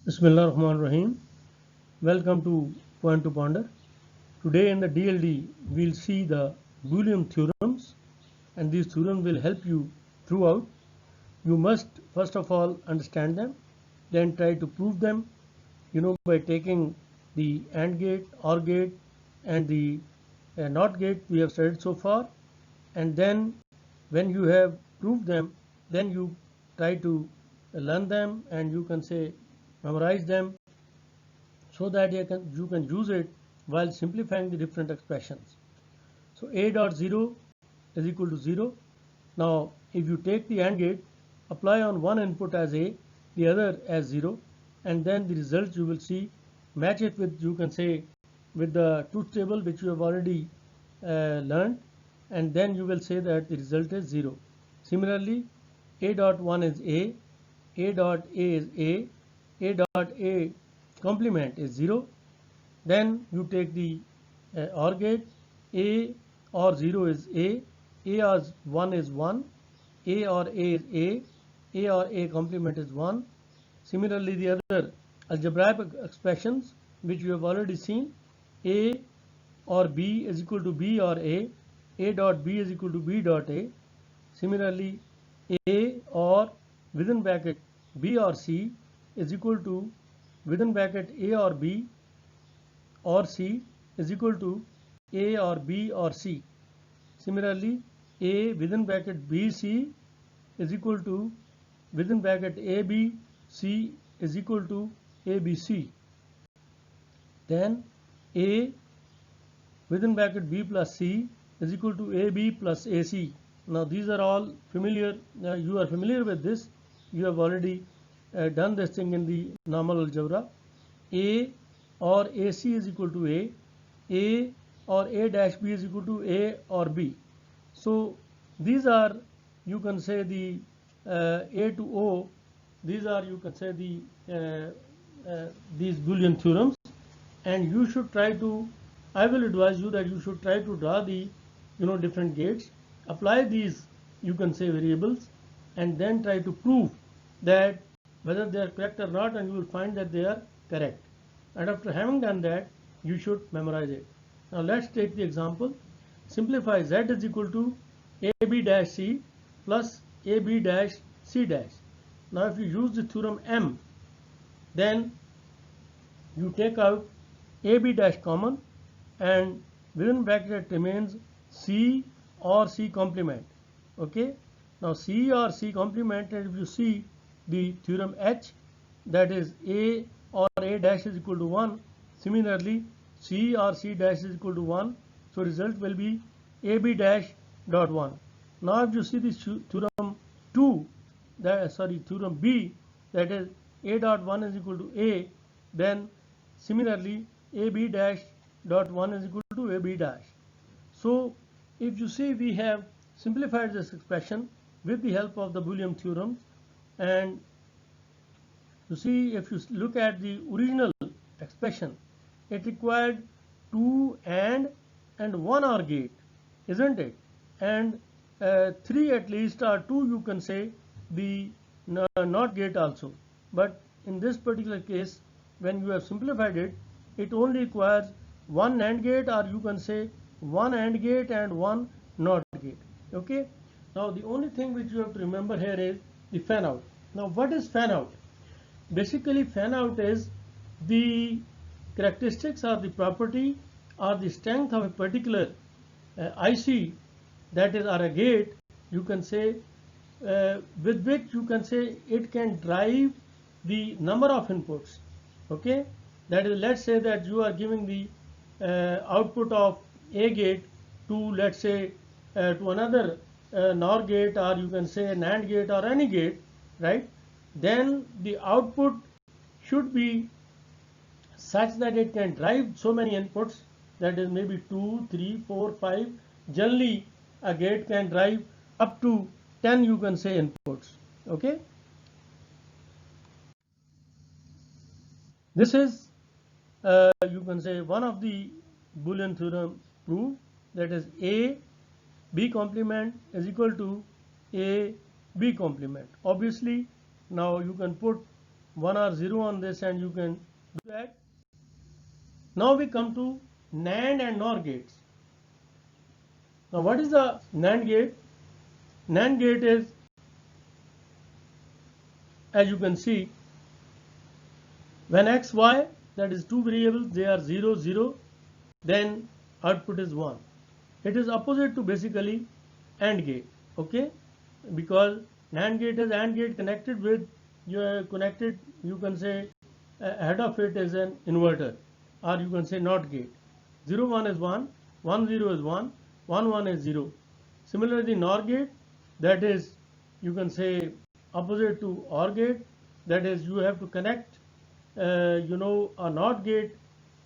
Bismillah Rahman Rahim. Welcome to Point to Ponder. Today in the DLD we'll see the Boolean theorems, and these theorems will help you throughout. You must first of all understand them, then try to prove them, by taking the AND gate, OR gate and the NOT gate we have studied so far, and then when you have proved them, then you try to learn them and you can say memorize them so that you can use it while simplifying the different expressions. So a dot 0 is equal to 0. Now if you take the AND gate, apply on one input as a, the other as 0, and then the results you will see, match it with, you can say, with the truth table which you have already learned, and then you will say that the result is 0. Similarly, a dot 1 is a dot a is a dot a complement is 0. Then you take the OR gate, a or 0 is a or 1 is 1, a or a is a or a complement is 1. Similarly, the other algebraic expressions which we have already seen, a or b is equal to b or a dot b is equal to b dot a. Similarly, a or within bracket b or c is equal to within bracket a or b or c is equal to a or b or c. Similarly, a within bracket bc is equal to within bracket abc is equal to abc. Then a within bracket b plus c is equal to ab plus ac. Now these are all familiar. You are familiar with this. You have already done this thing in the normal algebra. A or AC is equal to A or A dash B is equal to A or B. So these are, you can say, the A to O. These are, you can say, the these Boolean theorems, and you should try to, I will advise you that you should try to draw the different gates, apply these, you can say, variables, and then try to prove that whether they are correct or not, and you will find that they are correct. And after having done that, you should memorize it. Now let's take the example. Simplify z is equal to ab dash c plus ab dash c dash. Now if you use the theorem M, then you take out ab dash common, and within bracket remains c or c complement. Okay. Now c or c complement, and if you see the theorem H, that is a or a dash is equal to 1. Similarly, c or c dash is equal to 1. So result will be ab dash dot 1. Now if you see this theorem 2, theorem B, that is a dot 1 is equal to a, then similarly ab dash dot 1 is equal to ab dash. So if you see, we have simplified this expression with the help of the Boolean theorems, and you see, if you look at the original expression, it required 2 and 1 OR gate, isn't it? And 3 at least, or 2 you can say, the NOT gate also. But in this particular case, when you have simplified it, it only requires 1 AND gate, or you can say 1 AND gate and 1 NOT gate. Okay. Now the only thing which you have to remember here is the fan out. Now what is fan out? Basically, fan out is the characteristics or the property or the strength of a particular IC, that is, or a gate, you can say, with which you can say it can drive the number of inputs. Okay, that is, let's say that you are giving the output of a gate to, let's say, to another NOR gate, or you can say an AND gate or any gate, right? Then the output should be such that it can drive so many inputs, that is maybe 2, 3, 4, 5. Generally, a gate can drive up to 10, you can say, inputs. Okay. This is, you can say, one of the Boolean theorem proof, that is a b complement is equal to a b complement. Obviously, now you can put 1 or 0 on this, and you can do that. Now we come to NAND and NOR gates. Now what is the NAND gate? NAND gate is, as you can see, when x, y, that is two variables, they are 0, 0, then output is 1. It is opposite to basically AND gate, okay? Because NAND gate is AND gate connected with, you can say ahead of it is an inverter, or you can say NOT gate. 0, 1 is 1, 1, 0 is 1, 1, 1 is 0. Similarly, NOR gate, that is, you can say opposite to OR gate, that is, you have to connect a NOT gate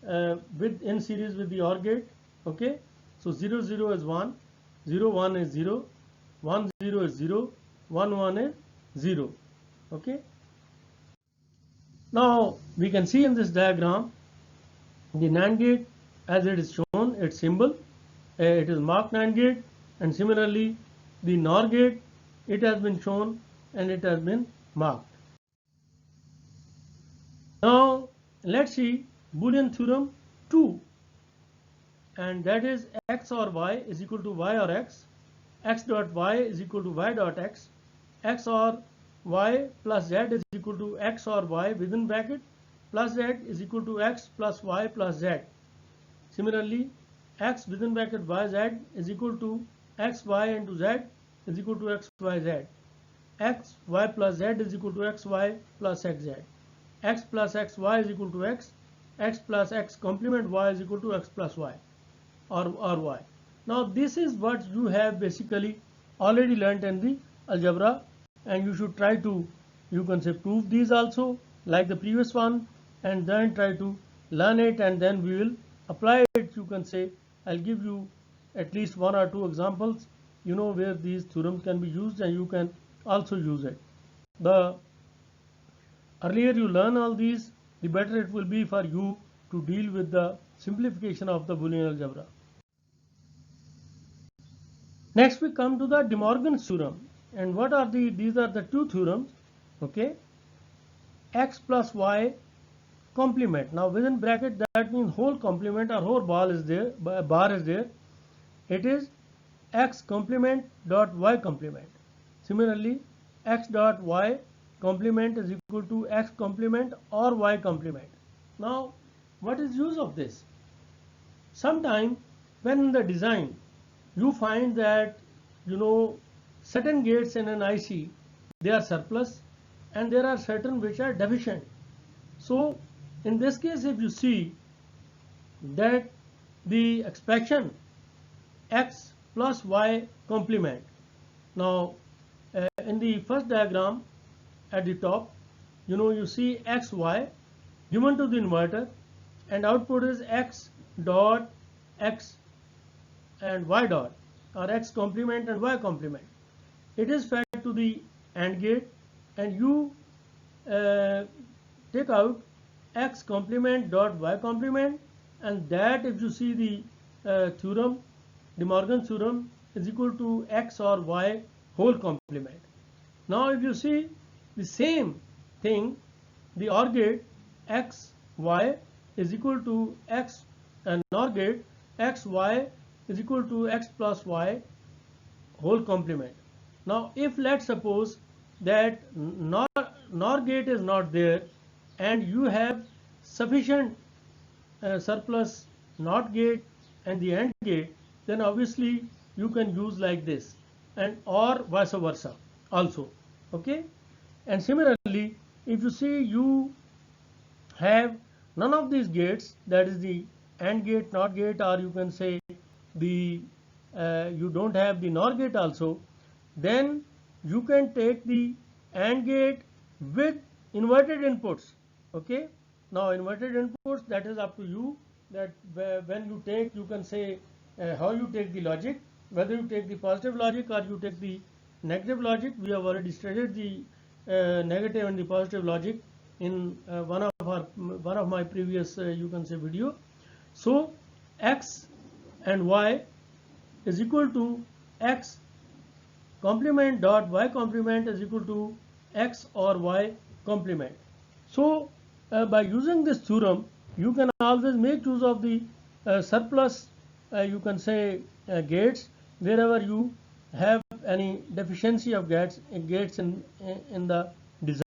in series with the OR gate, okay? So 0, 0 is 1, 0, 1 is 0, 1, 0 is 0, 1, 1 is 0, okay? Now we can see in this diagram the NAND gate, as it is shown, its symbol, it is marked NAND gate, and similarly the NOR gate, it has been shown and it has been marked. Now let's see Boolean theorem 2, and that is x or y is equal to y or x dot y is equal to y dot x or y plus z is equal to x or y within bracket plus z is equal to x plus y plus z. Similarly, x within bracket y z is equal to x y into z is equal to x y z. X y plus z is equal to x y plus x z. X plus x y is equal to x plus x complement y is equal to x plus y or y. Now this is what you have basically already learnt in the algebra, and you should try to, you can say, prove these also like the previous one, and then try to learn it, and then we will apply it. You can say, I'll give you at least 1 or 2 examples, where these theorems can be used, and you can also use it. The earlier you learn all these, the better it will be for you to deal with the simplification of the Boolean algebra. Next we come to the De Morgan's theorem, and what are these are the two theorems, okay? X plus y complement. Now within bracket, that means whole complement or whole bar is there. It is x complement dot y complement. Similarly, x dot y complement is equal to x complement or y complement. Now what is use of this? Sometime when in the design you find that certain gates in an IC, they are surplus and there are certain which are deficient. So in this case, if you see that the expression x plus y complement, now in the first diagram at the top, you see x y given to the inverter, and output is x dot x and y dot, or x complement and y complement. It is fed to the AND gate, and you take out x complement dot y complement, and that, if you see the theorem, De Morgan's theorem, is equal to x or y whole complement. Now if you see the same thing, the OR gate x y is equal to x, and NOR gate x y is equal to x plus y whole complement. Now if let's suppose that NOR gate is not there and you have sufficient surplus NOT gate and the AND gate, then obviously you can use like this, and or vice versa also, okay? And similarly, if you see you have none of these gates, that is the AND gate, NOT gate, or you can say the you don't have the NOR gate also, then you can take the AND gate with inverted inputs, okay? Now inverted inputs, that is up to you, that when you take, you can say how you take the logic, whether you take the positive logic or you take the negative logic. We have already studied the negative and the positive logic in one of my previous you can say video. So x and y is equal to x complement dot y complement is equal to x or y complement. So by using this theorem, you can always make use of the surplus, you can say gates, wherever you have any deficiency of gates in the design.